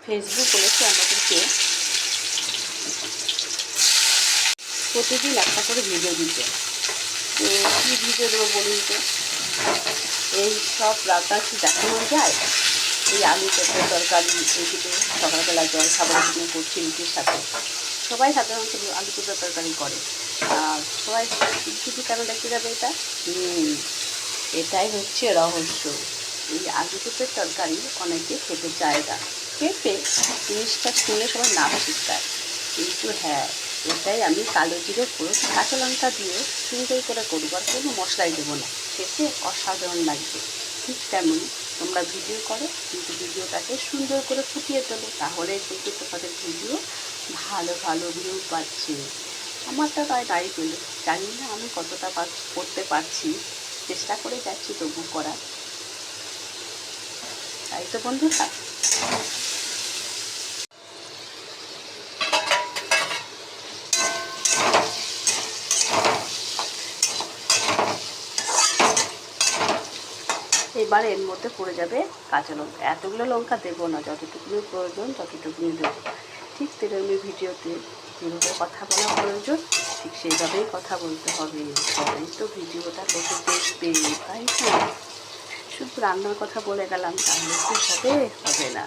Facebook বলেছে আমাদেরকে প্রতিদিন একটা করে ভিডিও দিতে। তো কী ভিডিও দেবো বলুন তো? এই সব রান্না কি দেখানো যায়? এই আলু পেঁপে তরকারি, এইগুলো সকালবেলা জল খাবারের জন্য করছি রুটির সাথে। সবাই সাধারণত আলু পেঁপে তরকারি করে, আর সবাই শুধু কেন দেখতে যাবে এটা? এটাই হচ্ছে রহস্য। এই আলু পেঁপের তরকারি অনেকে খেতে চায় না। পেঁপে জিনিসটা শুনে সবাই নাম শিখতায়, কিন্তু হ্যাঁ, এটাই আমি কালো জিরে পুরো কাঁচা লঙ্কা দিয়ে সুন্দর করে করবো, আর কোনো মশলাই দেবো না। খেতে অসাধারণ লাগবে। ঠিক তেমন তোমরা ভিডিও করো, কিন্তু ভিডিওটাকে সুন্দর করে ফুটিয়ে তোলো, তাহলে কিন্তু তোমাদের ভিডিও ভালো ভালো ভিউ পাচ্ছে। আমারটা তাই তাই পেলো, জানি না আমি কতটা করতে পারছি, চেষ্টা করে যাচ্ছি তবু করার। তাই তো বন্ধুরা, এবার এর মধ্যে পড়ে যাবে কাঁচা লঙ্কা। এতগুলো লঙ্কা দেবো না, যতটুকুনি প্রয়োজন ততটুকুনি দেবো। ঠিক তেমনি ভিডিওতে যেভাবে কথা বলা প্রয়োজন ঠিক সেইভাবেই কথা বলতে হবে। তবেই তো ভিডিওটা লোকে দেখবে, তাই না? শুধু রান্নার কথা বলে গেলাম তাহলে কি হবে না।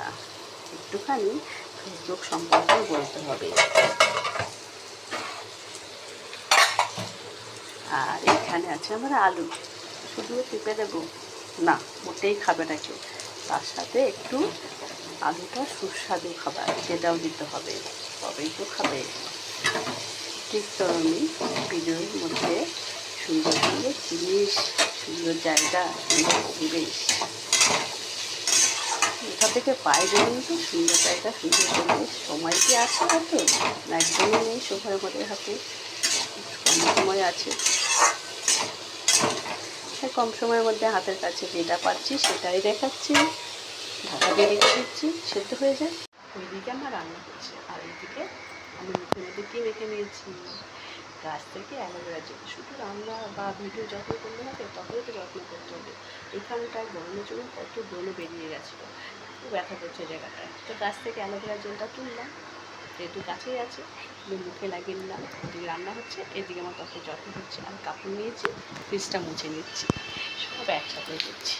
একটুখানি ফেসবুক সম্পর্কেও বলতে হবে। আর এখানে আছে আমার আলু। শুধু টিপে দেবো না, মোটেই খাবে না কেউ। তার সাথে একটু আলুটা সুস্বাদু খাবার সেটাও দিতে হবে, তবেই তো খাবে। ঠিক তেমনি ভিডিওর মধ্যে সুন্দর সুন্দর জিনিস, সুন্দর জায়গা, সুন্দর পরিবেশ কোথা থেকে পাই বলুন তো? সুন্দর জায়গা, সুন্দর পরিবেশ সময় কি আছে কত? একদমই নেই সময় আমাদের হাতে, কম সময় আছে। কম সময়ের মধ্যে হাতের কাছে যেটা পাচ্ছি সেটাই দেখাচ্ছি, ঢাকা দিয়ে রেখে দিচ্ছি, সেদ্ধ হয়ে যায়। ওইদিকে আমার রান্না করছে, আর এইদিকে আমি মুখের মধ্যে কী রেখে নিয়েছি? গাছ থেকে অ্যালোভেরা জেল। শুধু রান্না বা ভিডিও যত্ন করলে হবে? ততই তো যত্ন করতে হবে। এখানটায় ব্রণের জন্য কত ব্রণ বেরিয়ে গেছিলো, খুব ব্যথা করছে জায়গাটায়। তো গাছ থেকে অ্যালোভেরা জেলটা তুললাম, যেহেতু কাছেই আছে মুখে লাগিয়ে নিলাম। এদিকে রান্না হচ্ছে, এদিকে আমার ত্বকের যত্ন হচ্ছে। আমি কাপড় নিয়েছি, ফ্রিজটা মুছে নিচ্ছি, সব একসাথে করছি।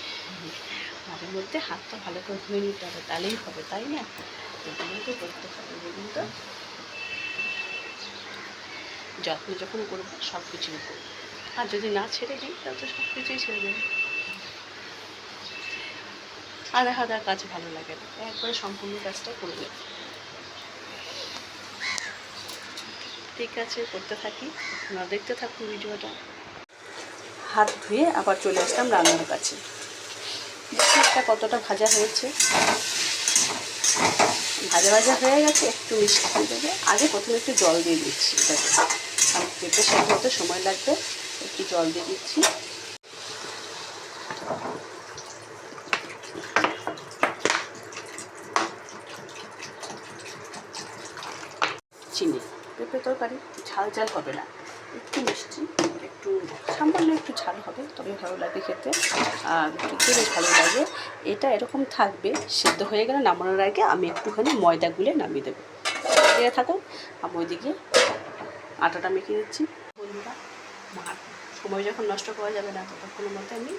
মাঝে মধ্যে হাতটা ভালো করে ধুয়ে নিতে হবে, তাহলেই হবে, তাই না? এগুলো তো করতে হবে বলুন তো। যত্ন যখন করবো সব কিছুই করবো, আর যদি না ছেড়ে দিই তাহলে তো সব কিছুই ছেড়ে দেবে। আধা আধা কাজ ভালো লাগে না, একবারে সম্পূর্ণ কাজটা করে দেবে। ঠিক আছে, করতে থাকি, আপনারা দেখতে থাকুন ভিডিওটা। হাত ধুয়ে আবার চলে আসলাম রান্নার কাছে। এটা কতটা ভাজা হয়েছে, ভাজা ভাজা হয়ে গেছে। একটু মিষ্টি দিয়ে দেবে, আগে প্রথমে একটু জল দিয়ে দিচ্ছি এটাকে, কারণ পেঁপে সেদ্ধ হতে সময় লাগবে। একটু জল দিয়ে দিচ্ছি। চিনি, পেঁপে তরকারি ঝাল ঝাল হবে না, একটু মিষ্টি, একটু সামান্য একটু ঝাল হবে, তবে ভালো লাগে খেতে, আর খেতে বেশ ভালো লাগে। এটা এরকম থাকবে, সেদ্ধ হয়ে গেলে নামানোর আগে আমি একটুখানি ময়দা গুলে নামিয়ে দেবো। দিয়ে থাকুন, আমি ওইদিকে আটাটা মেখে দিচ্ছি। বন্ধুরা, সময় যখন নষ্ট করা যাবে না ততক্ষণের মধ্যে আমি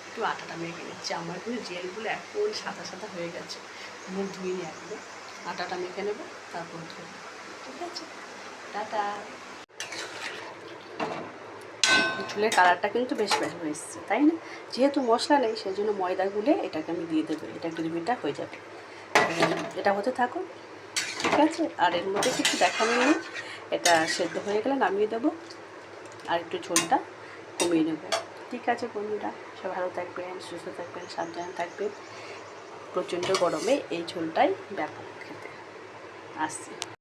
একটু আটাটা মেখে নিচ্ছি। আমার কিন্তু জেলগুলো এখন সাদা সাদা হয়ে গেছে, মুখ ধুইনি একদম। আটাটা মেখে নেবো, তারপর ধুবো। ঠিক আছে, টাটা। চুলের কালারটা কিন্তু বেশ ভালো এসছে, তাই না? যেহেতু মশলা নেই সেই জন্য ময়দা গুলে এটাকে আমি দিয়ে দেবো, এটা গ্রেভিটা হয়ে যাবে। এটা হতে থাকুন, ঠিক আছে? আর এর মধ্যে কিছু দেখানো নেই, এটা সেদ্ধ হয়ে গেলে নামিয়ে দেবো, আর একটু ঝোলটা কমিয়ে নেবো। ঠিক আছে বন্ধুরা, সব ভালো থাকবেন, সুস্থ থাকবেন, সাবধানে থাকবেন। প্রচণ্ড গরমে এই ঝোলটাই ব্যাপক খেতে আসছে।